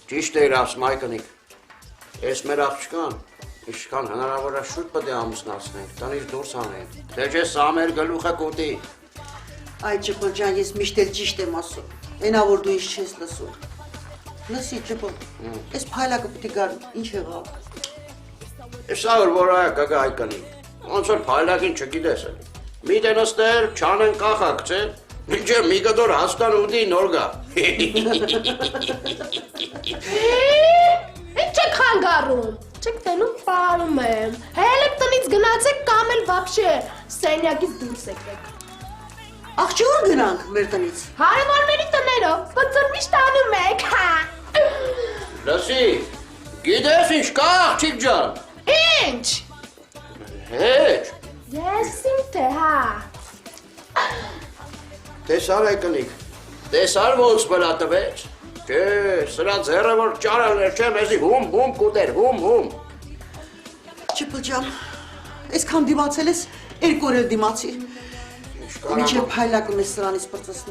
Ճիշտ էր ասում Այգնիկ։ Ես մեր աղջկան, ինչքան հնարավոր է շուտ պետք է ամուսնացնենք, տնից դուրս անենք, թե չէ սա մեր գլուխը կուտի։ Այ Ջիպոլ ջան, ես միշտ էլ ճիշտ եմ ասում, այնա որ դու ինձ չես լսում։ Լսի Ջիպոլ, այս փայլակը պետք է գար, ինչ եղավ։ Սա որ այ կգա Այգնիկ, ոնց որ փայլակին չգիտես էլ։ Մի տեղ նստել, չանեն կախակցել, մինչև մի կտոր հաստան ուտի նոր գա։ Ինչ եք խանգարում, չեք տենում պարում եմ, հել եք տնից գնացեք կամ էլ վաբշե, սենյակից դուրս եկեք։ Աղջի ուր գնանք մեր տնից։ Հարևանների տներով, բծր միշտ անում եք, հա։ Լսի, գիտես ինչ կա աղջիկ ջան։ Ինչ։ Հեչ, Ես իմ թե, հա։ տեսար Այգնիկ, տեսար ոնց վրա տվեց։ Չէ, սրա ձեռը որ ճարալներ չէ, մեզի հում կուտեր, հում։ Ջիպոլ ջան, այսքան դիմացել ես, երկու օր էլ դիմացի։ Մինչև փայլակը մեզ սրանից պրծեցնի։